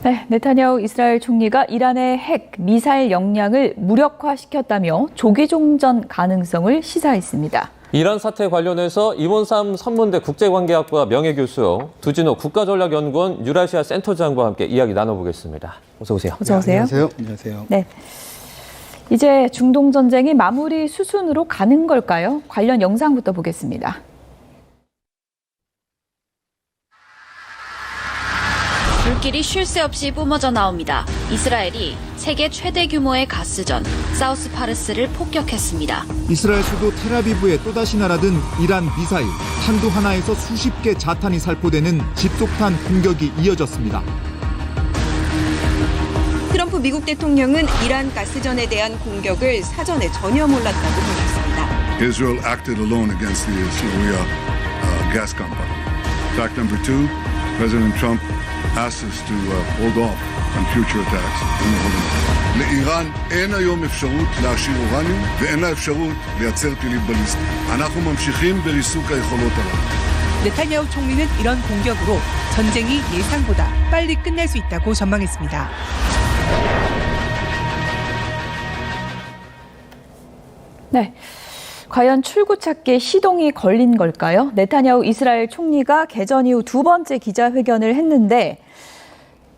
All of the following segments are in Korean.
네, 네타냐후 이스라엘 총리가 이란의 핵, 미사일 역량을 무력화시켰다며 조기 종전 가능성을 시사했습니다. 이란 사태 관련해서 이원삼 선문대 국제관계학과 명예교수, 두진호 국가전략연구원 유라시아 센터장과 함께 이야기 나눠보겠습니다. 어서 오세요. 어서 오세요. 안녕하세요. 안녕하세요. 네. 이제 중동 전쟁이 마무리 수순으로 가는 걸까요? 관련 영상부터 보겠습니다. 불길이 쉴 새 없이 뿜어져 나옵니다. 이스라엘이 세계 최대 규모의 가스전 사우스 파르스를 폭격했습니다. 이스라엘 수도 텔아비브에 또다시 날아든 이란 미사일, 탄도 하나에서 수십 개 자탄이 살포되는 집속탄 공격이 이어졌습니다. 트럼프 미국 대통령은 이란 가스전에 대한 공격을 사전에 전혀 몰랐다고 밝혔습니다. Israel acted alone against the Syria gas company. Fact number two, President Trump asked us to hold off on future attacks in the Holy Land. לאיראן אין היום אפשרות להעשיר אורניום ואין לה אפשרות לייצר טילים בליסטיים. אנחנו ממשיכים בריסוק היכולות הללו. 네타냐후 총리는 이런 공격으로 전쟁이 예상보다 빨리 끝날 수 있다고 전망했습니다. 네. 과연 출구찾기에 시동이 걸린 걸까요? 네타냐후 이스라엘 총리가 개전 이후 두 번째 기자회견을 했는데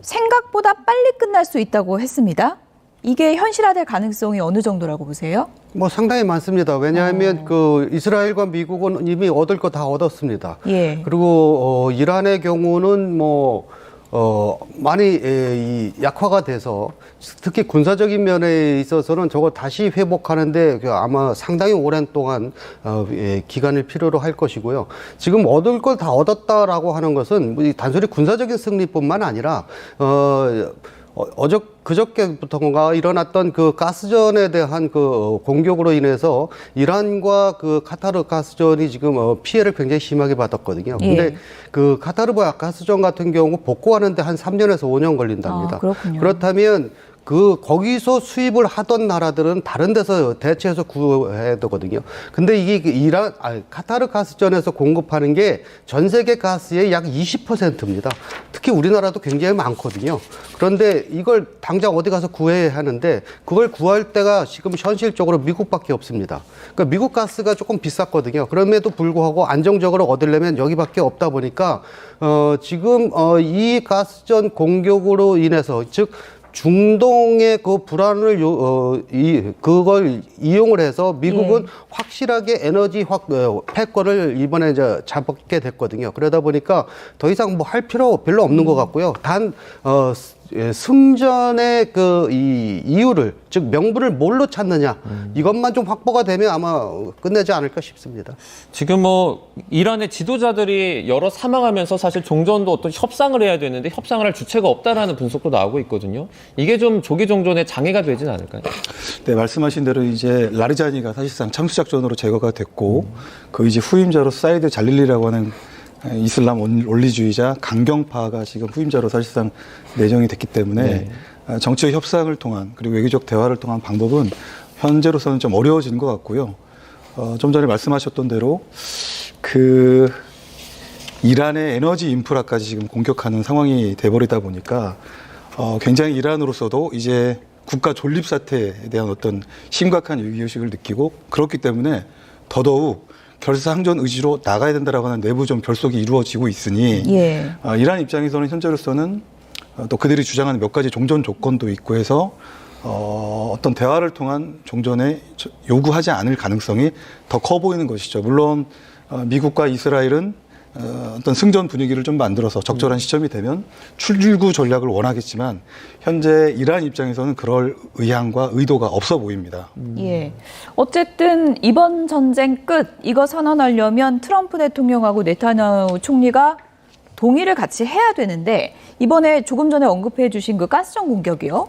생각보다 빨리 끝날 수 있다고 했습니다. 이게 현실화될 가능성이 어느 정도라고 보세요? 상당히 많습니다. 왜냐하면 이스라엘과 미국은 이미 얻을 거 다 얻었습니다. 예. 그리고 이란의 경우는 많이 약화가 돼서 특히 군사적인 면에 있어서는 저거 다시 회복하는데 아마 상당히 오랜 동안 기간을 필요로 할 것이고요. 지금 얻을 걸 다 얻었다라고 하는 것은 단순히 군사적인 승리뿐만 아니라 그저께부터가 일어났던 그 가스전에 대한 그 공격으로 인해서 이란과 그 카타르 가스전이 지금 피해를 굉장히 심하게 받았거든요. 예. 근데 그 카타르 가스전 같은 경우 복구하는데 한 3년에서 5년 걸린답니다. 그렇군요. 그렇다면 거기서 수입을 하던 나라들은 다른 데서 대체해서 구해야 되거든요. 근데 이게 카타르 가스전에서 공급하는 게 전 세계 가스의 약 20%입니다. 특히 우리나라도 굉장히 많거든요. 그런데 이걸 당장 어디 가서 구해야 하는데 그걸 구할 때가 지금 현실적으로 미국밖에 없습니다. 그러니까 미국 가스가 조금 비쌌거든요. 그럼에도 불구하고 안정적으로 얻으려면 여기밖에 없다 보니까 지금 이 가스전 공격으로 인해서 즉 중동의 그 불안을 그걸 이용을 해서 미국은 확실하게 에너지 패권을 이번에 이제 잡게 됐거든요. 그러다 보니까 더 이상 할 필요 별로 없는 것 같고요. 단 승전의 이 이유를 즉 명분을 뭘로 찾느냐 이것만 좀 확보가 되면 아마 끝내지 않을까 싶습니다. 지금 이란의 지도자들이 여러 사망하면서 사실 종전도 어떤 협상을 해야 되는데 협상을 할 주체가 없다라는 분석도 나오고 있거든요. 이게 좀 조기 종전에 장애가 되진 않을까요? 네, 말씀하신 대로 이제 라리자니가 사실상 참수작전으로 제거가 됐고 그 이제 후임자로 사이드 잘릴리라고 하는 이슬람 원리주의자 강경파가 지금 후임자로 사실상 내정이 됐기 때문에 정치적 협상을 통한 그리고 외교적 대화를 통한 방법은 현재로서는 좀 어려워지는 것 같고요. 좀 전에 말씀하셨던 대로 이란의 에너지 인프라까지 지금 공격하는 상황이 돼버리다 보니까 굉장히 이란으로서도 이제 국가 존립 사태에 대한 어떤 심각한 위기의식을 느끼고 그렇기 때문에 더더욱 결사항전 의지로 나가야 된다라고 하는 내부 좀 결속이 이루어지고 있으니 이란 입장에서는 현재로서는 또 그들이 주장하는 몇 가지 종전 조건도 있고 해서 어떤 대화를 통한 종전에 요구하지 않을 가능성이 더 커 보이는 것이죠. 물론 미국과 이스라엘은 어떤 승전 분위기를 좀 만들어서 적절한 시점이 되면 출구 전략을 원하겠지만 현재 이란 입장에서는 그럴 의향과 의도가 없어 보입니다. 어쨌든 이번 전쟁 끝 이거 선언하려면 트럼프 대통령하고 네타냐후 총리가 동의를 같이 해야 되는데 이번에 조금 전에 언급해 주신 그 가스전 공격이요.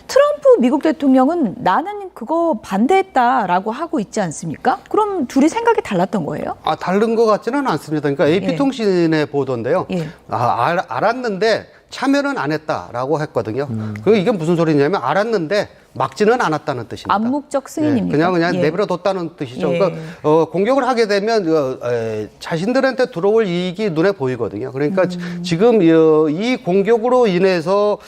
트럼프 미국 대통령은 나는 그거 반대했다라고 하고 있지 않습니까? 그럼 둘이 생각이 달랐던 거예요? 다른 것 같지는 않습니다. 그러니까 AP통신의 보도인데요. 알았는데 참여는 안 했다라고 했거든요. 이게 무슨 소리냐면 알았는데 막지는 않았다는 뜻입니다. 암묵적 승인입니다. 그냥 예. 내버려뒀다는 뜻이죠. 예. 그러니까 공격을 하게 되면 자신들한테 들어올 이익이 눈에 보이거든요. 그러니까 지금 이 공격으로 인해서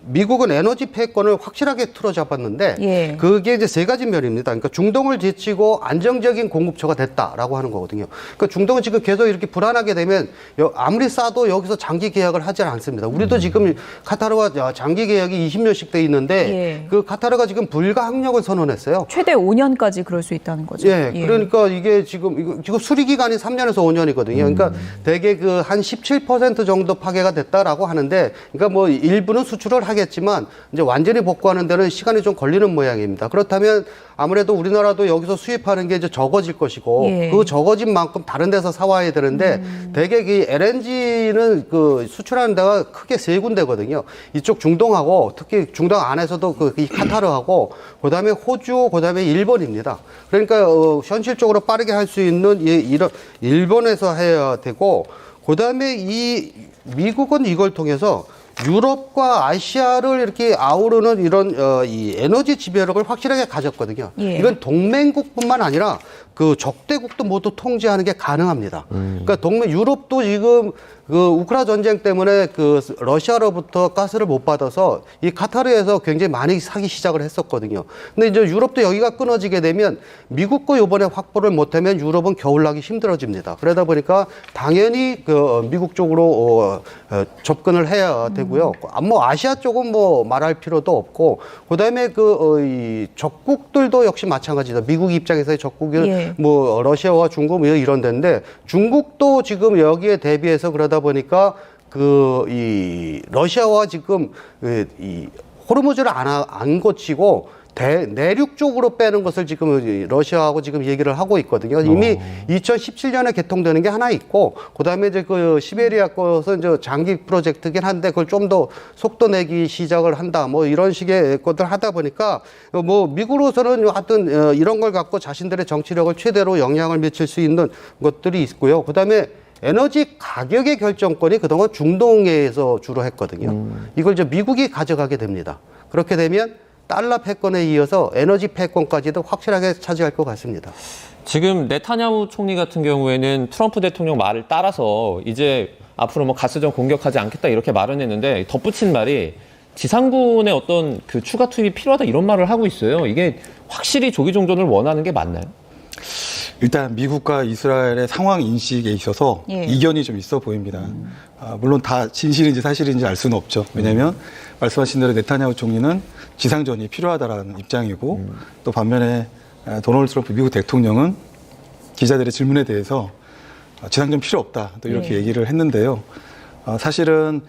미국은 에너지 패권을 확실하게 틀어잡았는데 예. 그게 이제 세 가지 면입니다. 그러니까 중동을 지치고 안정적인 공급처가 됐다라고 하는 거거든요. 그러니까 중동은 지금 계속 이렇게 불안하게 되면 아무리 싸도 여기서 장기 계약을 하지 않습니다. 우리도 지금 카타르와 장기 계약이 20년씩 돼 있는데 예. 그 카타르가 지금 불가항력을 선언했어요. 최대 5년까지 그럴 수 있다는 거죠. 예, 그러니까 이게 지금 수리 기간이 3년에서 5년이거든요. 그러니까 대개 한 17% 정도 파괴가 됐다라고 하는데, 그러니까 뭐 일부는 수출을 하겠지만 이제 완전히 복구하는 데는 시간이 좀 걸리는 모양입니다. 그렇다면 아무래도 우리나라도 여기서 수입하는 게 이제 적어질 것이고 예. 그 적어진 만큼 다른 데서 사와야 되는데 대개 그 LNG는 수출하는 데가 크게 세 군데거든요. 이쪽 중동하고 특히 중동 안에서도 이 카타르하고 그다음에 호주, 그다음에 일본입니다. 그러니까 현실적으로 빠르게 할 수 있는 이런 일본에서 해야 되고 그다음에 이 미국은 이걸 통해서 유럽과 아시아를 이렇게 아우르는 이런 이 에너지 지배력을 확실하게 가졌거든요. 예. 이건 동맹국뿐만 아니라 적대국도 모두 통제하는 게 가능합니다. 그러니까 유럽도 지금 우크라 전쟁 때문에 러시아로부터 가스를 못 받아서 이 카타르에서 굉장히 많이 사기 시작을 했었거든요. 근데 이제 유럽도 여기가 끊어지게 되면 미국과 이번에 확보를 못하면 유럽은 겨울나기 힘들어집니다. 그러다 보니까 당연히 미국 쪽으로 접근을 해야 되고요. 뭐 아시아 쪽은 뭐 말할 필요도 없고 그다음에 이 적국들도 역시 마찬가지다. 미국 입장에서의 적국은 예. 뭐 러시아와 중국 이런 데인데 중국도 지금 여기에 대비해서 그러다 보니까 이 러시아와 지금 이 호르무즈를 안 고치고 내륙 쪽으로 빼는 것을 지금 러시아하고 지금 얘기를 하고 있거든요. 이미 2017년에 개통되는 게 하나 있고, 그 다음에 이제 시베리아 것은 이제 장기 프로젝트긴 한데 그걸 좀 더 속도 내기 시작을 한다. 뭐 이런 식의 것들 하다 보니까 뭐 미국으로서는 하여튼 이런 걸 갖고 자신들의 정치력을 최대로 영향을 미칠 수 있는 것들이 있고요. 그 다음에 에너지 가격의 결정권이 그동안 중동에서 주로 했거든요. 이걸 이제 미국이 가져가게 됩니다. 그렇게 되면 달러 패권에 이어서 에너지 패권까지도 확실하게 차지할 것 같습니다. 지금 네타냐후 총리 같은 경우에는 트럼프 대통령 말을 따라서 이제 앞으로 뭐 가스전 공격하지 않겠다 이렇게 말은 했는데 덧붙인 말이 지상군의 어떤 추가 투입이 필요하다 이런 말을 하고 있어요. 이게 확실히 조기 종전을 원하는 게 맞나요? 일단 미국과 이스라엘의 상황 인식에 있어서 예. 이견이 좀 있어 보입니다. 물론 다 진실인지 사실인지 알 수는 없죠. 왜냐하면 말씀하신 대로 네타냐후 총리는 지상전이 필요하다라는 입장이고 또 반면에 도널드 트럼프 미국 대통령은 기자들의 질문에 대해서 지상전 필요 없다 또 이렇게 얘기를 했는데요. 사실은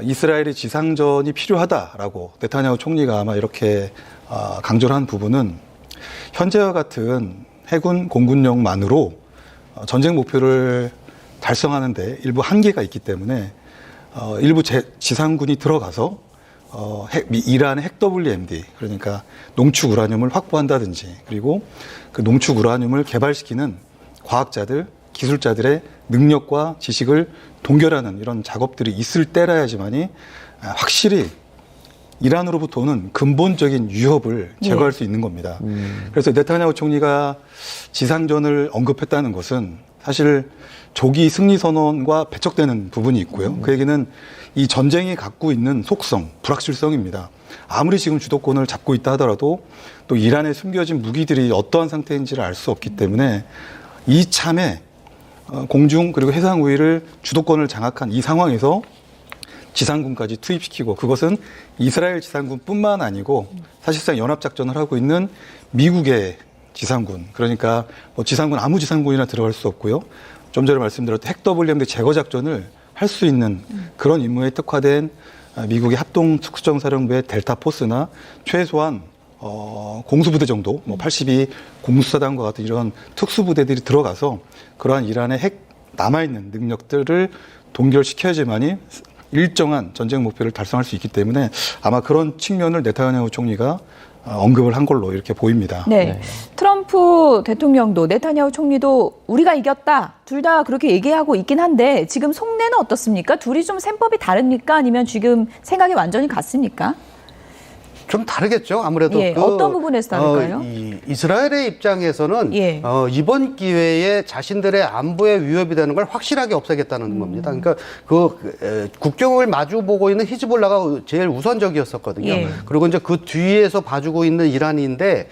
이스라엘의 지상전이 필요하다라고 네타냐후 총리가 아마 이렇게 강조를 한 부분은 현재와 같은 해군 공군력만으로 전쟁 목표를 달성하는데 일부 한계가 있기 때문에 일부 지상군이 들어가서 이란의 핵 WMD 그러니까 농축 우라늄을 확보한다든지 그리고 그 농축 우라늄을 개발시키는 과학자들, 기술자들의 능력과 지식을 동결하는 이런 작업들이 있을 때라야지만이 확실히 이란으로부터 오는 근본적인 위협을 제거할 수 있는 겁니다. 그래서 네타냐후 총리가 지상전을 언급했다는 것은 사실 조기 승리 선언과 배척되는 부분이 있고요. 그 얘기는 이 전쟁이 갖고 있는 속성, 불확실성입니다. 아무리 지금 주도권을 잡고 있다 하더라도 또 이란에 숨겨진 무기들이 어떠한 상태인지를 알 수 없기 때문에 이참에 공중 그리고 해상 우위를 주도권을 장악한 이 상황에서 지상군까지 투입시키고 그것은 이스라엘 지상군뿐만 아니고 사실상 연합작전을 하고 있는 미국의 지상군 그러니까 뭐 지상군 아무 지상군이나 들어갈 수 없고요. 좀 전에 말씀드렸던 핵 WMD 제거 작전을 할 수 있는 그런 임무에 특화된 미국의 합동특수정사령부의 델타 포스나 최소한 공수부대 정도, 뭐 82 공수사단과 같은 이런 특수부대들이 들어가서 그러한 이란의 핵 남아있는 능력들을 동결시켜야지만이 일정한 전쟁 목표를 달성할 수 있기 때문에 아마 그런 측면을 네타냐후 총리가 언급을 한 걸로 이렇게 보입니다. 네. 트럼프 대통령도 네타냐후 총리도 우리가 이겼다. 둘 다 그렇게 얘기하고 있긴 한데 지금 속내는 어떻습니까? 둘이 좀 셈법이 다릅니까? 아니면 지금 생각이 완전히 같습니까? 좀 다르겠죠. 아무래도 예, 어떤 부분에서 다를까요? 이스라엘의 입장에서는 예. 이번 기회에 자신들의 안보에 위협이 되는 걸 확실하게 없애겠다는 겁니다. 그러니까 국경을 마주보고 있는 히즈볼라가 제일 우선적이었었거든요. 예. 그리고 이제 그 뒤에서 봐주고 있는 이란인데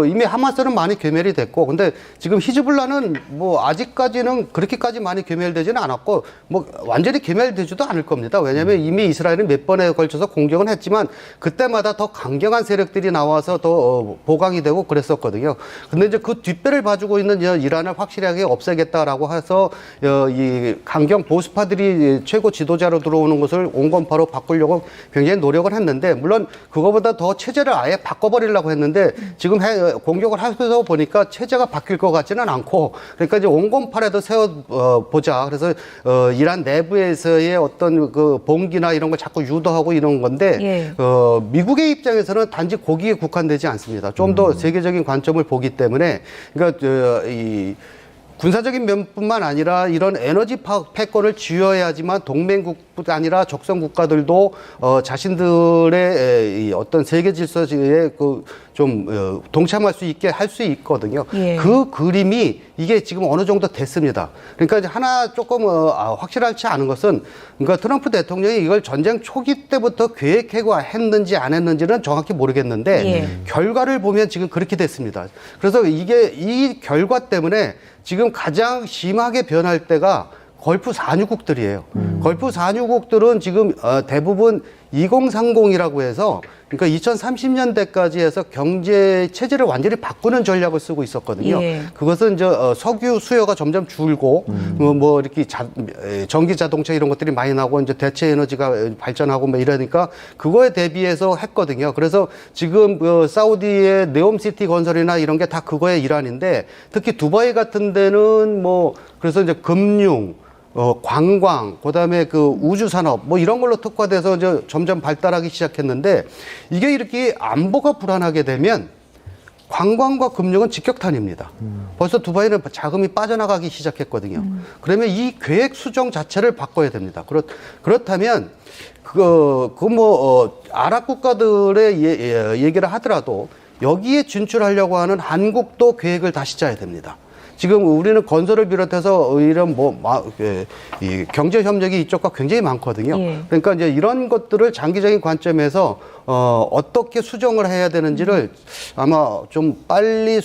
이미 하마스는 많이 괴멸이 됐고, 근데 지금 히즈볼라는 뭐 아직까지는 그렇게까지 많이 괴멸되지는 않았고, 뭐 완전히 괴멸되지도 않을 겁니다. 왜냐하면 이미 이스라엘은 몇 번에 걸쳐서 공격은 했지만 그때마다 더 강경한 세력들이 나와서 더 보강이 되고 그랬었거든요. 근데 이제 그 뒷배를 봐주고 있는 이란을 확실하게 없애겠다라고 해서 이 강경 보수파들이 최고 지도자로 들어오는 것을 온건파로 바꾸려고 굉장히 노력을 했는데, 물론 그거보다 더 체제를 아예 바꿔버리려고 했는데 지금 공격을 하면서 보니까 체제가 바뀔 것 같지는 않고, 그러니까 이제 온건파라도 세워보자. 그래서 이란 내부에서의 어떤 그 봉기나 이런 걸 자꾸 유도하고 이런 건데, 예. 미국의 입장에서는 단지 거기에 국한되지 않습니다. 좀 더 세계적인 관점을 보기 때문에, 그러니까 이 군사적인 면뿐만 아니라 이런 에너지 패권을 쥐어야지만 동맹국뿐 아니라 적성 국가들도 자신들의 이 어떤 세계 질서에 좀 동참할 수 있게 할 수 있거든요. 예. 그 그림이 이게 지금 어느 정도 됐습니다. 그러니까 이제 하나 조금 확실하지 않은 것은, 그러니까 트럼프 대통령이 이걸 전쟁 초기 때부터 계획하고 했는지 안 했는지는 정확히 모르겠는데 예. 결과를 보면 지금 그렇게 됐습니다. 그래서 이 결과 때문에 지금 가장 심하게 변할 때가 걸프 산유국들이에요. 걸프 산유국들은 지금 대부분 2030이라고 해서, 그러니까 2030년대까지 해서 경제 체제를 완전히 바꾸는 전략을 쓰고 있었거든요. 예. 그것은 이제 석유 수요가 점점 줄고 뭐 이렇게 전기 자동차 이런 것들이 많이 나고 이제 대체 에너지가 발전하고 뭐 이러니까 그거에 대비해서 했거든요. 그래서 지금 사우디의 네옴시티 건설이나 이런 게 다 그거의 일환인데, 특히 두바이 같은 데는 뭐 그래서 이제 금융, 관광, 그다음에 그 우주 산업 뭐 이런 걸로 특화돼서 이제 점점 발달하기 시작했는데, 이게 이렇게 안보가 불안하게 되면 관광과 금융은 직격탄입니다. 벌써 두바이는 자금이 빠져나가기 시작했거든요. 그러면 이 계획 수정 자체를 바꿔야 됩니다. 그렇다면 아랍 국가들의 얘기를 하더라도 여기에 진출하려고 하는 한국도 계획을 다시 짜야 됩니다. 지금 우리는 건설을 비롯해서 이런 이 경제 협력이 이쪽과 굉장히 많거든요. 예. 그러니까 이제 이런 것들을 장기적인 관점에서 어떻게 수정을 해야 되는지를 아마 좀 빨리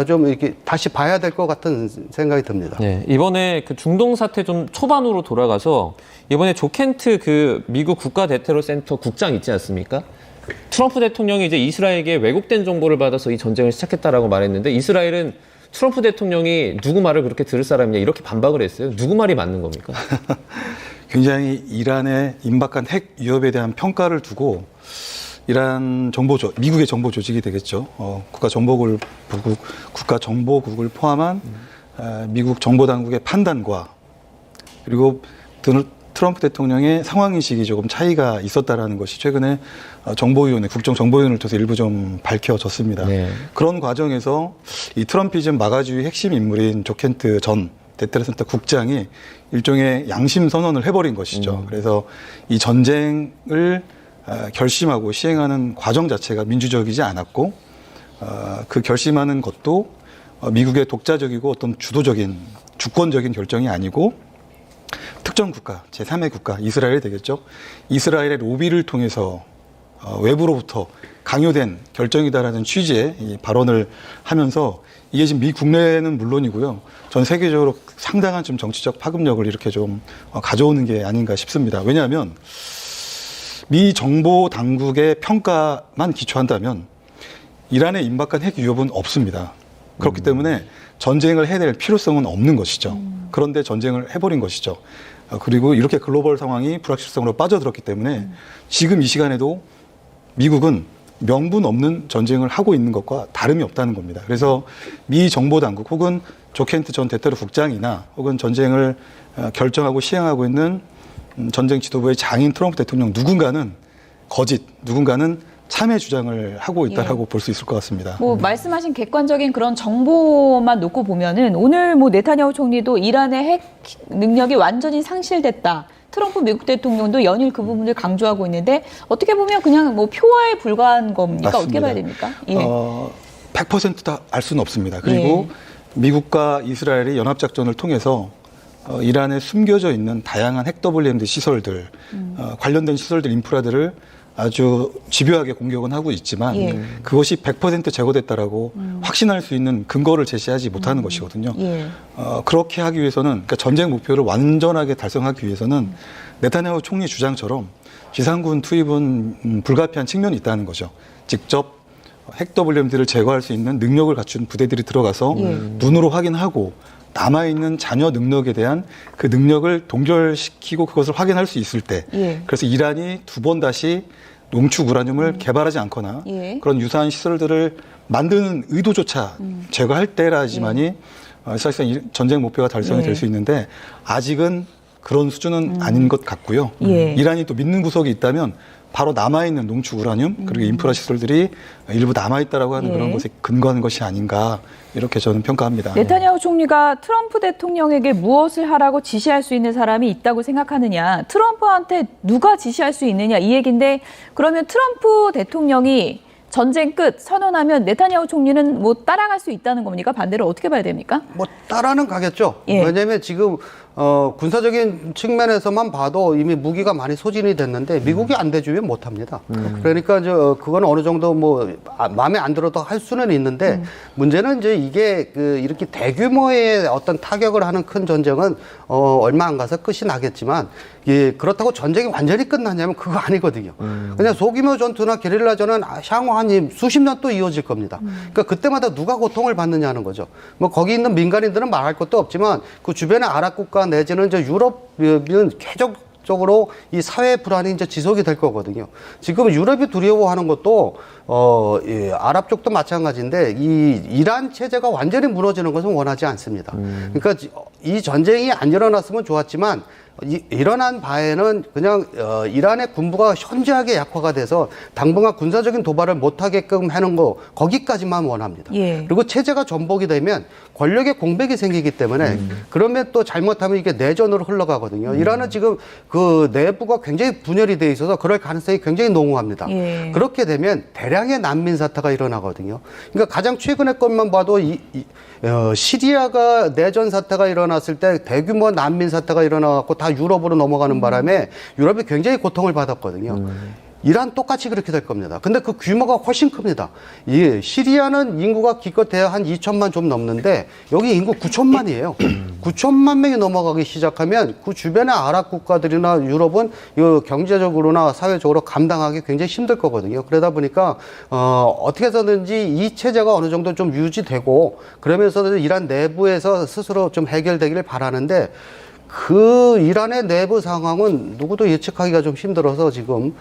좀 이렇게 다시 봐야 될 것 같은 생각이 듭니다. 네, 이번에 그 중동 사태 좀 초반으로 돌아가서 이번에 조켄트 그 미국 국가대테러센터 국장 있지 않습니까? 트럼프 대통령이 이제 이스라엘에게 왜곡된 정보를 받아서 이 전쟁을 시작했다라고 말했는데, 이스라엘은 트럼프 대통령이 누구 말을 그렇게 들을 사람이냐 이렇게 반박을 했어요. 누구 말이 맞는 겁니까? 굉장히 이란의 임박한 핵 위협에 대한 평가를 두고 미국의 정보 조직이 되겠죠. 국가정보국을 포함한 미국 정보당국의 판단과, 그리고 트럼프 대통령의 상황인식이 조금 차이가 있었다라는 것이 최근에 국정정보위원회를 통해서 일부 좀 밝혀졌습니다. 네. 그런 과정에서 이 트럼피즘 마가주의 핵심 인물인 조켄트 전 대테러센터 국장이 일종의 양심 선언을 해버린 것이죠. 그래서 이 전쟁을 결심하고 시행하는 과정 자체가 민주적이지 않았고, 그 결심하는 것도 미국의 독자적이고 어떤 주권적인 결정이 아니고 특정 국가, 제3의 국가, 이스라엘이 되겠죠. 이스라엘의 로비를 통해서 외부로부터 강요된 결정이다라는 취지의 이 발언을 하면서, 이게 지금 미 국내는 물론이고요, 전 세계적으로 상당한 좀 정치적 파급력을 이렇게 좀 가져오는 게 아닌가 싶습니다. 왜냐하면 미 정보 당국의 평가만 기초한다면 이란에 임박한 핵 위협은 없습니다. 그렇기 때문에 전쟁을 해낼 필요성은 없는 것이죠. 그런데 전쟁을 해버린 것이죠. 그리고 이렇게 글로벌 상황이 불확실성으로 빠져들었기 때문에 지금 이 시간에도 미국은 명분 없는 전쟁을 하고 있는 것과 다름이 없다는 겁니다. 그래서 미 정보당국 혹은 조켄트 전 대테러 국장이나 혹은 전쟁을 결정하고 시행하고 있는 전쟁 지도부의 장인 트럼프 대통령 누군가는 누군가는 참여 주장을 하고 있다라고 볼 수 있을 것 같습니다. 뭐 말씀하신 객관적인 그런 정보만 놓고 보면은 오늘 뭐 네타냐후 총리도 이란의 핵 능력이 완전히 상실됐다. 트럼프 미국 대통령도 연일 그 부분을 강조하고 있는데 어떻게 보면 그냥 뭐 표화에 불과한 겁니까? 맞습니다. 어떻게 봐야 됩니까? 예. 100% 다 알 수는 없습니다. 그리고 미국과 이스라엘이 연합작전을 통해서 이란에 숨겨져 있는 다양한 핵 WMD 시설들, 관련된 시설들, 인프라들을 아주 집요하게 공격은 하고 있지만 그것이 100% 제거됐다라고 확신할 수 있는 근거를 제시하지 못하는 것이거든요. 그렇게 하기 위해서는, 그러니까 전쟁 목표를 완전하게 달성하기 위해서는 네타냐후 총리 주장처럼 지상군 투입은 불가피한 측면이 있다는 거죠. 직접 핵 WMD를 제거할 수 있는 능력을 갖춘 부대들이 들어가서 눈으로 확인하고 남아있는 잔여 능력에 대한 그 능력을 동결시키고 그것을 확인할 수 있을 때, 그래서 이란이 두 번 다시 농축 우라늄을 개발하지 않거나 그런 유사한 시설들을 만드는 의도조차 제거할 때라지만이 사실상 이 전쟁 목표가 달성이 될 수 있는데 아직은 그런 수준은 아닌 것 같고요. 이란이 또 믿는 구석이 있다면 바로 남아있는 농축 우라늄 그리고 인프라 시설들이 일부 남아있다라고 하는 그런 것에 근거하는 것이 아닌가, 이렇게 저는 평가합니다. 네타냐후 총리가 트럼프 대통령에게 무엇을 하라고 지시할 수 있는 사람이 있다고 생각하느냐, 트럼프한테 누가 지시할 수 있느냐 이 얘기인데, 그러면 트럼프 대통령이 전쟁 끝 선언하면 네타냐후 총리는 뭐 따라갈 수 있다는 겁니까? 반대로 어떻게 봐야 됩니까? 뭐 따라는 가겠죠. 왜냐하면 지금 군사적인 측면에서만 봐도 이미 무기가 많이 소진이 됐는데 미국이 안 대주면 못합니다. 그러니까 그건 어느 정도 뭐 마음에 안 들어도 할 수는 있는데 문제는 이제 이게 이렇게 대규모의 어떤 타격을 하는 큰 전쟁은 얼마 안 가서 끝이 나겠지만, 그렇다고 전쟁이 완전히 끝나냐면 그거 아니거든요. 그냥 소규모 전투나 게릴라전은 향후 한 수십 년 또 이어질 겁니다. 그러니까 그때마다 누가 고통을 받느냐는 거죠. 뭐 거기 있는 민간인들은 말할 것도 없지만 그 주변의 아랍 국가 내지는 이제 유럽은 계속적으로 이 사회 불안이 이제 지속이 될 거거든요. 지금 유럽이 두려워하는 것도 아랍 쪽도 마찬가지인데 이 이란 체제가 완전히 무너지는 것은 원하지 않습니다. 그러니까 이 전쟁이 안 일어났으면 좋았지만 일어난 바에는 그냥 이란의 군부가 현저하게 약화가 돼서 당분간 군사적인 도발을 못하게끔 하는 거, 거기까지만 원합니다. 그리고 체제가 전복이 되면 권력의 공백이 생기기 때문에 그러면 또 잘못하면 이게 내전으로 흘러가거든요. 이란은 지금 그 내부가 굉장히 분열이 돼 있어서 그럴 가능성이 굉장히 농후합니다. 그렇게 되면 대량의 난민 사태가 일어나거든요. 그러니까 가장 최근의 것만 봐도 시리아가 내전 사태가 일어났을 때 대규모 난민 사태가 일어나고 다 유럽으로 넘어가는 바람에 유럽이 굉장히 고통을 받았거든요. 이란 똑같이 그렇게 될 겁니다. 근데 그 규모가 훨씬 큽니다. 시리아는 인구가 기껏해야 한 2천만 좀 넘는데 여기 인구 9천만이에요. 9천만 명이 넘어가기 시작하면 그 주변의 아랍 국가들이나 유럽은 경제적으로나 사회적으로 감당하기 굉장히 힘들 거거든요. 그러다 보니까 어떻게 해서든지 이 체제가 어느 정도 좀 유지되고 그러면서 이란 내부에서 스스로 좀 해결되기를 바라는데, 그 이란의 내부 상황은 누구도 예측하기가 좀 힘들어서 지금은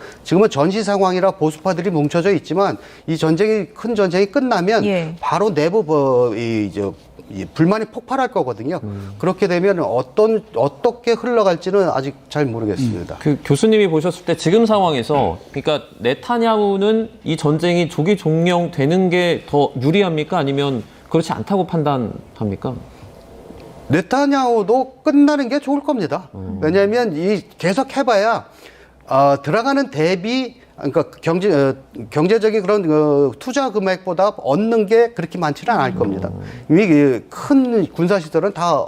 전시 상황이라 보수파들이 뭉쳐져 있지만 이 큰 전쟁이 끝나면 바로 내부 불만이 폭발할 거거든요. 그렇게 되면 어떻게 흘러갈지는 아직 잘 모르겠습니다. 그 교수님이 보셨을 때 지금 상황에서, 그러니까 네타냐후는 이 전쟁이 조기 종료되는 게 더 유리합니까? 아니면 그렇지 않다고 판단합니까? 네타냐후도 끝나는 게 좋을 겁니다. 왜냐하면 계속 해봐야 들어가는 대비, 그러니까 경제적인 그런 투자 금액보다 얻는 게 그렇게 많지는 않을 겁니다. 이미 큰 군사 시설은 다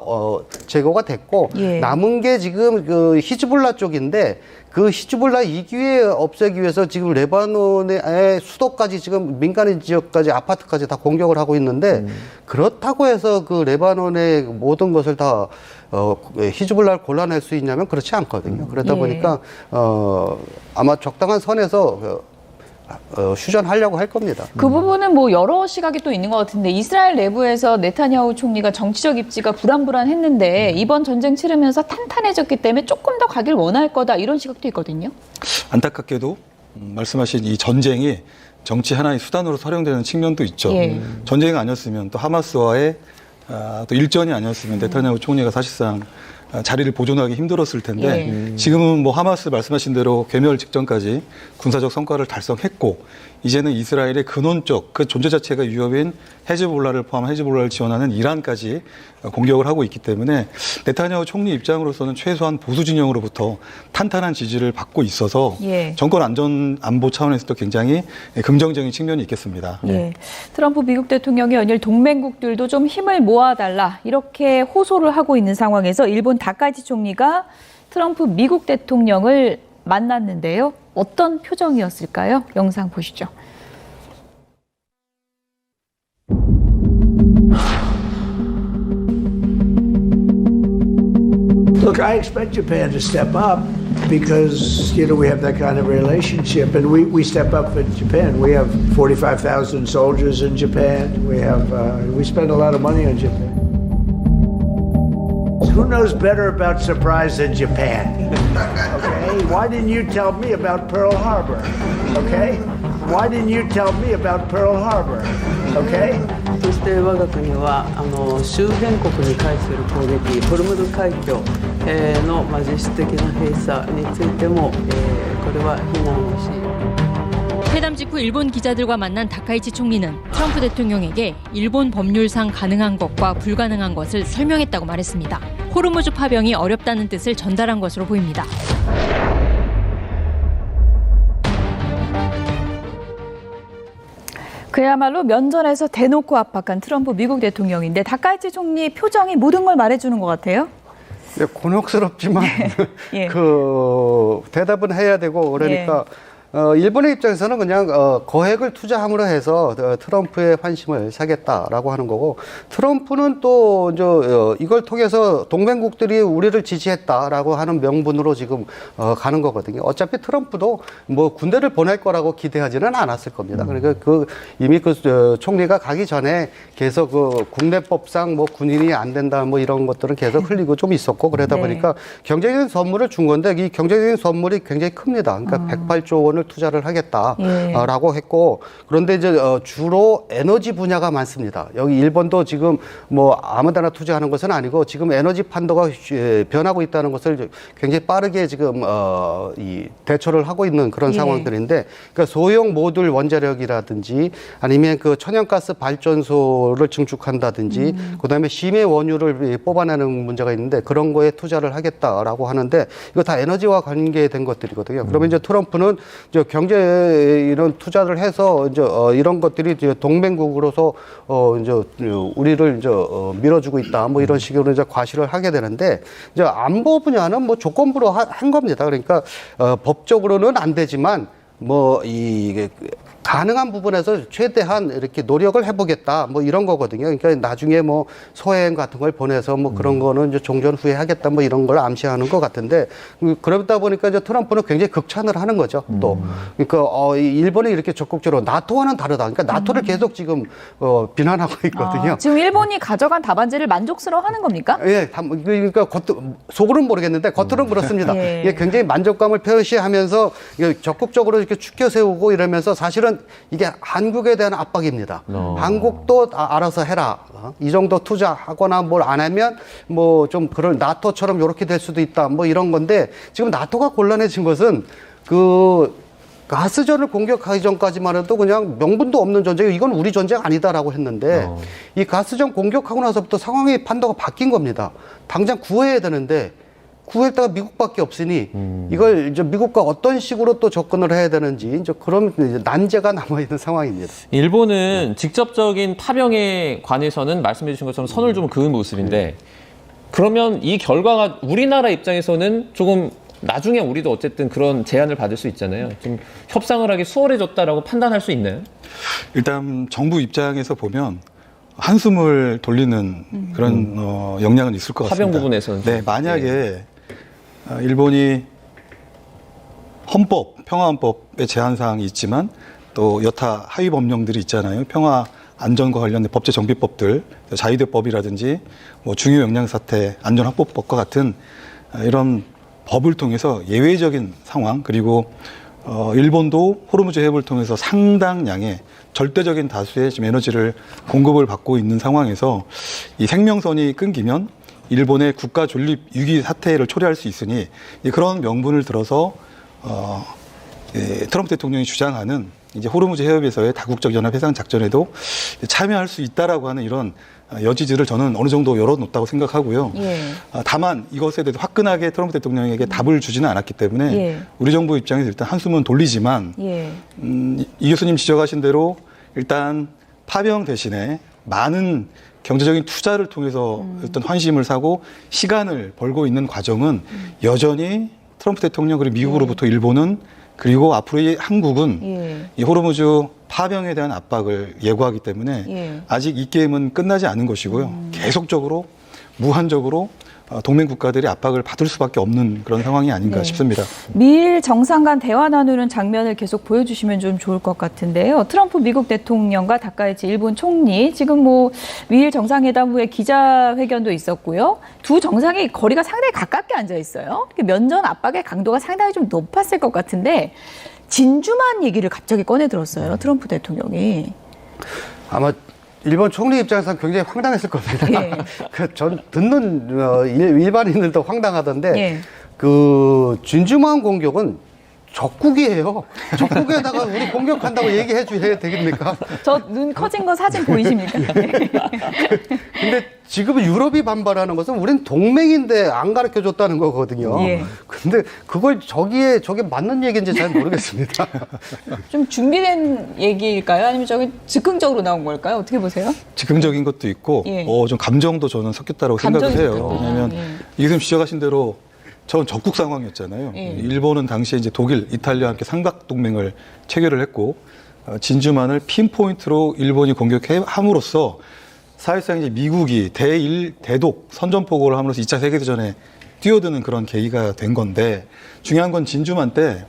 제거가 됐고 남은 게 지금 그 히즈볼라 쪽인데, 그 히즈볼라 2기에 없애기 위해서 지금 레바논의 수도까지 지금 민간인 지역까지 아파트까지 다 공격을 하고 있는데, 그렇다고 해서 그 레바논의 모든 것을 다 히즈볼라를 골라낼 수 있냐면 그렇지 않거든요. 그러다 보니까 아마 적당한 선에서 휴전하려고 할 겁니다. 그 부분은 뭐 여러 시각이 또 있는 것 같은데, 이스라엘 내부에서 네타냐후 총리가 정치적 입지가 불안불안했는데 이번 전쟁 치르면서 탄탄해졌기 때문에 조금 더 가길 원할 거다, 이런 시각도 있거든요. 안타깝게도 말씀하신 이 전쟁이 정치 하나의 수단으로 활용되는 측면도 있죠. 전쟁이 아니었으면 또 하마스와의 또 일전이 아니었으면 네타냐후 총리가 사실상 자리를 보존하기 힘들었을 텐데 지금은 뭐 하마스 말씀하신 대로 괴멸 직전까지 군사적 성과를 달성했고 이제는 이스라엘의 근원적 그 존재 자체가 위협인 헤즈볼라를 포함한 헤즈볼라를 지원하는 이란까지 공격을 하고 있기 때문에 네타냐후 총리 입장으로서는 최소한 보수 진영으로부터 탄탄한 지지를 받고 있어서 정권 안보 차원에서도 굉장히 긍정적인 측면이 있겠습니다. 트럼프 미국 대통령이 연일 동맹국들도 좀 힘을 모아달라 이렇게 호소를 하고 있는 상황에서 일본 다카이치 총리가 트럼프 미국 대통령을 만났는데요. 어떤 표정이었을까요? 영상 보시죠. Look, I expect Japan to step up because, we have that kind of relationship, and we step up for Japan. We have 45,000 soldiers in Japan. We spend a lot of money on Japan. Who knows better about surprise than Japan? Okay? Why didn't you tell me about Pearl Harbor? Okay? Why didn't you tell me about Pearl Harbor? Okay? そして我が国は周辺国に対する攻撃、ホルムズ海峡の実質的な閉鎖についてもこれは非難をし。 회담 직후 일본 기자들과 만난 다카이치 총리는 트럼프 대통령에게 일본 법률상 가능한 것과 불가능한 것을 설명했다고 말했습니다. 호르무즈 파병이 어렵다는 뜻을 전달한 것으로 보입니다. 그야말로 면전에서 대놓고 압박한 트럼프 미국 대통령인데 다카이치 총리 표정이 모든 걸 말해주는 것 같아요. 곤혹스럽지만 대답은 해야 되고 그러니까 일본의 입장에서는 그냥 거액을 투자함으로 해서 트럼프의 환심을 사겠다라고 하는 거고 트럼프는 또 이걸 통해서 동맹국들이 우리를 지지했다라고 하는 명분으로 지금 가는 거거든요. 어차피 트럼프도 뭐 군대를 보낼 거라고 기대하지는 않았을 겁니다. 그러니까 이미 총리가 가기 전에 계속 국내법상 뭐 군인이 안 된다 뭐 이런 것들은 계속 흘리고 좀 있었고 그러다 보니까 경제적인 선물을 준 건데 이 경제적인 선물이 굉장히 큽니다. 그러니까 108조 원을 투자를 하겠다라고 했고 그런데 이제 주로 에너지 분야가 많습니다. 여기 일본도 지금 뭐 아무데나 투자하는 것은 아니고 지금 에너지 판도가 변하고 있다는 것을 굉장히 빠르게 지금 이 대처를 하고 있는 그런 상황들인데 그러니까 소형 모듈 원자력이라든지 아니면 그 천연가스 발전소를 증축한다든지 그다음에 심해 원유를 뽑아내는 문제가 있는데 그런 거에 투자를 하겠다라고 하는데 이거 다 에너지와 관계된 것들이거든요. 그러면 이제 트럼프는 경제 이런 투자를 해서 이제 이런 것들이 이제 동맹국으로서 이제 우리를 이제 밀어주고 있다 뭐 이런 식으로 이제 과시를 하게 되는데 이제 안보 분야는 뭐 조건부로 한 겁니다. 그러니까 법적으로는 안 되지만 뭐 이게 가능한 부분에서 최대한 이렇게 노력을 해보겠다 뭐 이런 거거든요. 그러니까 나중에 뭐 소행 같은 걸 보내서 뭐 그런 거는 이제 종전 후에 하겠다 뭐 이런 걸 암시하는 것 같은데 그러다 보니까 이제 트럼프는 굉장히 극찬을 하는 거죠. 또 그러니까 일본이 이렇게 적극적으로 나토와는 다르다. 그러니까 나토를 계속 지금 비난하고 있거든요. 지금 일본이 가져간 답안지를 만족스러워하는 겁니까? 예, 그러니까 속으로는 모르겠는데 겉으로는 그렇습니다. 이게 굉장히 만족감을 표시하면서 적극적으로 이렇게 추켜 세우고 이러면서 사실은 이게 한국에 대한 압박입니다. 한국도 알아서 해라. 이 정도 투자하거나 뭘 안 하면 뭐 좀 그럴 나토처럼 이렇게 될 수도 있다. 뭐 이런 건데 지금 나토가 곤란해진 것은 가스전을 공격하기 전까지만 해도 그냥 명분도 없는 전쟁, 이건 우리 전쟁 아니다라고 했는데 이 가스전 공격하고 나서부터 상황의 판도가 바뀐 겁니다. 당장 구해야 되는데 구했다가 미국밖에 없으니 이걸 이제 미국과 어떤 식으로 또 접근을 해야 되는지 이제 그런 난제가 남아 있는 상황입니다. 일본은 직접적인 파병에 관해서는 말씀해 주신 것처럼 선을 좀 그은 모습인데 그러면 이 결과가 우리나라 입장에서는 조금 나중에 우리도 어쨌든 그런 제안을 받을 수 있잖아요. 좀 협상을 하기 수월해졌다라고 판단할 수 있나요? 일단 정부 입장에서 보면 한숨을 돌리는 그런 역량은 있을 것 같습니다. 파병 부분에서는. 네, 만약에 일본이 평화헌법의 제한사항이 있지만 또 여타 하위 법령들이 있잖아요. 평화 안전과 관련된 법제 정비법들, 자위대법이라든지 뭐 중요 역량사태 안전확보법과 같은 이런 법을 통해서 예외적인 상황 그리고 일본도 호르무즈 해협을 통해서 상당량의 절대적인 다수의 지금 에너지를 공급을 받고 있는 상황에서 이 생명선이 끊기면 일본의 국가 존립 위기 사태를 초래할 수 있으니 그런 명분을 들어서 트럼프 대통령이 주장하는 이제 호르무즈 해협에서의 다국적 연합 해상 작전에도 참여할 수 있다라고 하는 이런 여지들을 저는 어느 정도 열어놓았다고 생각하고요. 예. 다만 이것에 대해서 화끈하게 트럼프 대통령에게 답을 주지는 않았기 때문에 예. 우리 정부 입장에서 일단 한숨은 돌리지만 예. 이 교수님 지적하신 대로 일단 파병 대신에 많은 경제적인 투자를 통해서 어떤 환심을 사고 시간을 벌고 있는 과정은 여전히 트럼프 대통령 그리고 미국으로부터 일본은 그리고 앞으로 이 한국은 예. 이 호르무즈 파병에 대한 압박을 예고하기 때문에 예. 아직 이 게임은 끝나지 않은 것이고요. 계속적으로 무한적으로 동맹 국가들이 압박을 받을 수밖에 없는 그런 상황이 아닌가 네. 싶습니다. 미일 정상 간 대화 나누는 장면을 계속 보여주시면 좀 좋을 것 같은데요. 트럼프 미국 대통령과 다카이치 일본 총리, 지금 뭐 미일 정상회담 후에 기자회견도 있었고요. 두 정상이 거리가 상당히 가깝게 앉아 있어요. 면전 압박의 강도가 상당히 좀 높았을 것 같은데 진주만 얘기를 갑자기 꺼내 들었어요. 트럼프 대통령이. 아마 일본 총리 입장에서는 굉장히 황당했을 겁니다. 예. 전 듣는 일반인들도 황당하던데 예. 그 진주만 공격은 적국이에요. 적국에다가 우리 공격한다고 얘기해 줘야 되겠습니까? 저 눈 커진 거 사진 보이십니까? 근데 지금 유럽이 반발하는 것은 우린 동맹인데 안 가르쳐 줬다는 거거든요. 예. 근데 그걸 저게 맞는 얘기인지 잘 모르겠습니다. 좀 준비된 얘기일까요? 아니면 저기 즉흥적으로 나온 걸까요? 어떻게 보세요? 즉흥적인 것도 있고 예. 좀 감정도 저는 섞였다고 생각을 감정이 해요. 섞였다. 왜냐하면 예. 이 교수님 지적하신 대로 전 적국 상황이었잖아요. 예. 일본은 당시에 이제 독일, 이탈리아와 함께 삼각 동맹을 체결을 했고 진주만을 핀포인트로 일본이 공격함으로써 사실상 이제 미국이 대독 선전포고를 함으로써 2차 세계대전에 뛰어드는 그런 계기가 된 건데 중요한 건 진주만 때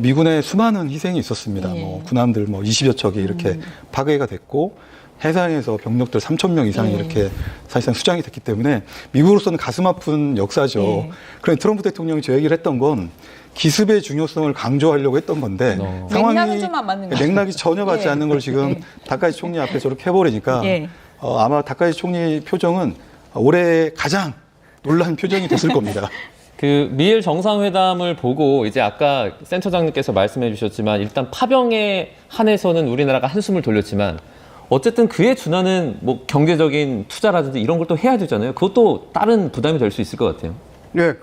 미군의 수많은 희생이 있었습니다. 예. 뭐 군함들 뭐 20여 척이 이렇게 파괴가 됐고 해상에서 병력들 3,000명 이상이 이렇게 사실상 수장이 됐기 때문에 미국으로서는 가슴 아픈 역사죠. 예. 그런데 트럼프 대통령이 저 얘기를 했던 건 기습의 중요성을 강조하려고 했던 건데 맥락은 좀 안 맞는 거예요. 맥락이 전혀 맞지 예. 않는 걸 지금 예. 다카이치 총리 앞에 저렇게 해버리니까 예. 아마 다카이치 총리 표정은 올해 가장 놀란 표정이 됐을 겁니다. 그 미일 정상회담을 보고 이제 아까 센터장님께서 말씀해 주셨지만 일단 파병에 한해서는 우리나라가 한숨을 돌렸지만 어쨌든 그에 준하는 뭐 경제적인 투자라든지 이런 걸 또 해야 되잖아요. 그것도 다른 부담이 될 수 있을 것 같아요. 네,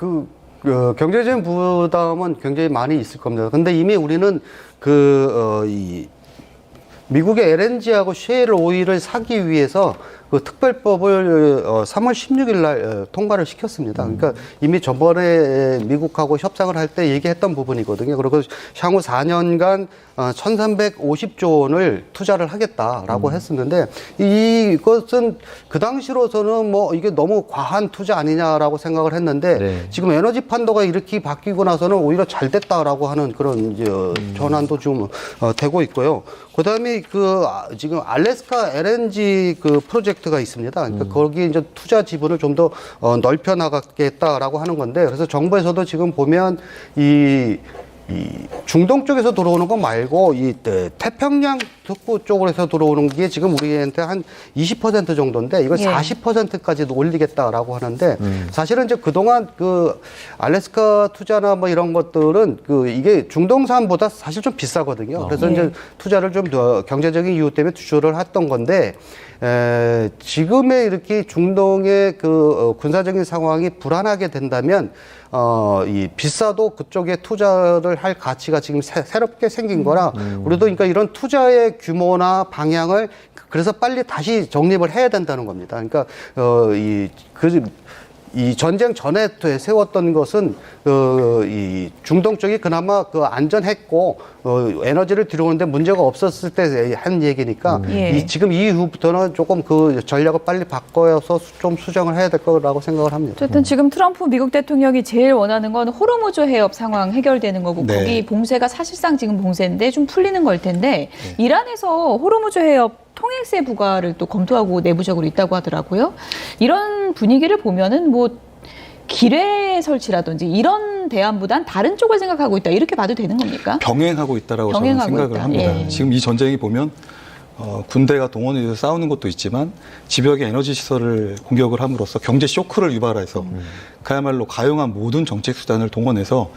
경제적인 부담은 굉장히 많이 있을 겁니다. 근데 이미 우리는 미국의 LNG하고 셰일 오일을 사기 위해서 그 특별법을 3월 16일 날 통과를 시켰습니다. 그러니까 이미 저번에 미국하고 협상을 할 때 얘기했던 부분이거든요. 그리고 향후 4년간 1,350조 원을 투자를 하겠다라고 했었는데 이것은 그 당시로서는 뭐 이게 너무 과한 투자 아니냐라고 생각을 했는데 네. 지금 에너지 판도가 이렇게 바뀌고 나서는 오히려 잘 됐다라고 하는 그런 이제 전환도 좀 되고 있고요. 그다음에 지금 알래스카 LNG 프로젝트가 있습니다. 그러니까 거기 이제 투자 지분을 좀 더 넓혀 나가겠다라고 하는 건데 그래서 정부에서도 지금 보면 이 중동 쪽에서 들어오는 거 말고 태평양 북부 쪽으로서 들어오는 게 지금 우리한테 한 20% 정도인데 이걸 예. 40%까지 올리겠다라고 하는데 사실은 이제 그동안 알래스카 투자나 뭐 이런 것들은 이게 중동산보다 사실 좀 비싸거든요. 그래서 이제 투자를 좀 더 경제적인 이유 때문에 투자를 했던 건데 지금의 이렇게 중동의 군사적인 상황이 불안하게 된다면 비싸도 그쪽에 투자를 할 가치가 지금 새롭게 생긴 거라 우리도 그러니까 이런 투자의 규모나 방향을 그래서 빨리 다시 정립을 해야 된다는 겁니다. 그러니까 이 전쟁 전에 세웠던 것은 이 중동 쪽이 그나마 안전했고 에너지를 들여오는데 문제가 없었을 때 한 얘기니까 예. 지금 이후부터는 조금 전략을 빨리 바꿔서 좀 수정을 해야 될 거라고 생각을 합니다. 어쨌든 지금 트럼프 미국 대통령이 제일 원하는 건 호르무즈 해협 상황 해결되는 거고 네. 거기 봉쇄가 사실상 지금 봉쇄인데 좀 풀리는 걸 텐데 이란에서 호르무즈 해협 통행세 부과를 또 검토하고 내부적으로 있다고 하더라고요. 이런 분위기를 보면은 뭐 기뢰 설치라든지 이런 대안보단 다른 쪽을 생각하고 있다 이렇게 봐도 되는 겁니까? 병행하고 있다라고 저는 병행하고 생각을 있다. 합니다. 예. 지금 이 전쟁이 보면 군대가 동원이 돼서 싸우는 것도 있지만 지역의 에너지 시설을 공격을 함으로써 경제 쇼크를 유발해서 그야말로 가용한 모든 정책 수단을 동원해서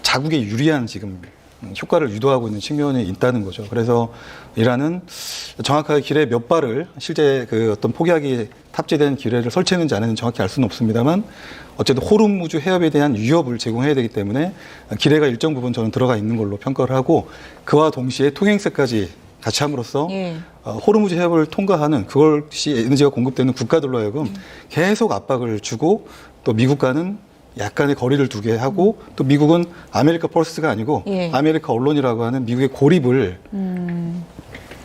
자국에 유리한 지금 효과를 유도하고 있는 측면이 있다는 거죠. 그래서 이란은 정확하게 기뢰 몇 발을 실제 그 어떤 폭약이 탑재된 기뢰를 설치했는지 안 했는지 정확히 알 수는 없습니다만 어쨌든 호르무즈 해협에 대한 위협을 제공해야 되기 때문에 기뢰가 일정 부분 저는 들어가 있는 걸로 평가를 하고 그와 동시에 통행세까지 같이 함으로써 호르무즈 해협을 통과하는 그것이 에너지가 공급되는 국가들로 하여금 계속 압박을 주고 또 미국과는 약간의 거리를 두게 하고 또 미국은 아메리카 펄스가 아니고 아메리카 언론이라고 하는 미국의 고립을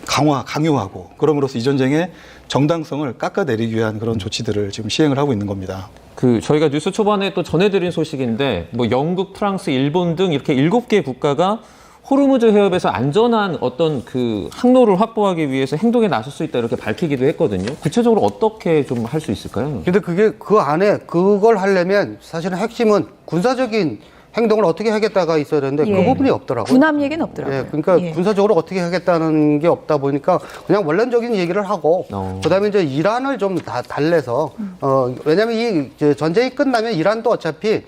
강요하고 그럼으로써 이 전쟁의 정당성을 깎아내리기 위한 그런 조치들을 지금 시행을 하고 있는 겁니다. 저희가 뉴스 초반에 또 전해드린 소식인데 뭐 영국, 프랑스, 일본 등 이렇게 7개 국가가 호르무즈 해협에서 안전한 어떤 그 항로를 확보하기 위해서 행동에 나설 수 있다 이렇게 밝히기도 했거든요. 구체적으로 어떻게 좀 할 수 있을까요? 근데 그게 그 안에 그걸 하려면 사실은 핵심은 군사적인 행동을 어떻게 하겠다가 있어야 되는데 그 부분이 없더라고요. 군함 얘기는 없더라고요. 그러니까 군사적으로 어떻게 하겠다는 게 없다 보니까 그냥 원론적인 얘기를 하고 그다음에 이제 이란을 좀 다 달래서 왜냐하면 이 전쟁이 끝나면 이란도 어차피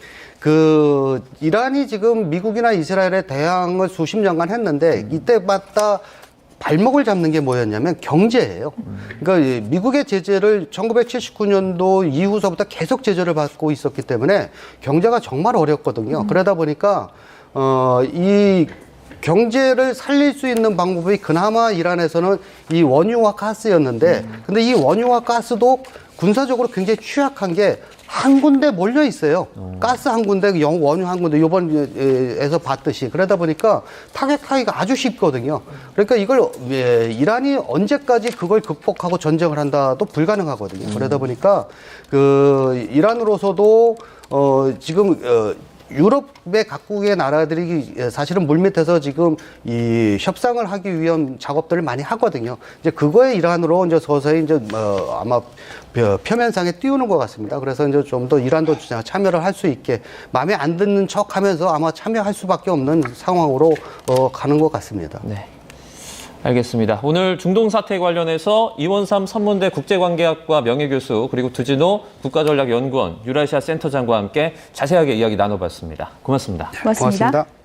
이란이 지금 미국이나 이스라엘에 대항을 수십 년간 했는데 이때마다 발목을 잡는 게 뭐였냐면 경제예요. 그러니까 미국의 제재를 1979년도 이후서부터 계속 제재를 받고 있었기 때문에 경제가 정말 어렵거든요. 그러다 보니까 이 경제를 살릴 수 있는 방법이 그나마 이란에서는 이 원유와 가스였는데 근데 이 원유와 가스도 군사적으로 굉장히 취약한 게 한 군데 몰려 있어요. 가스 한 군데, 원유 한 군데, 요번에서 봤듯이. 그러다 보니까 타격하기가 아주 쉽거든요. 그러니까 이걸, 이란이 언제까지 그걸 극복하고 전쟁을 한다도 불가능하거든요. 그러다 보니까, 이란으로서도, 지금, 유럽의 각국의 나라들이 사실은 물밑에서 지금 이 협상을 하기 위한 작업들을 많이 하거든요. 이제 그거에 일환으로 이제 서서히 이제 아마 표면상에 띄우는 것 같습니다. 그래서 이제 좀 더 이란도 참여를 할 수 있게 마음에 안 드는 척 하면서 아마 참여할 수밖에 없는 상황으로 가는 것 같습니다. 네. 알겠습니다. 오늘 중동 사태 관련해서 이원삼 선문대 국제관계학과 명예교수 그리고 두진호 국가전략연구원 유라시아 센터장과 함께 자세하게 이야기 나눠봤습니다. 고맙습니다. 고맙습니다.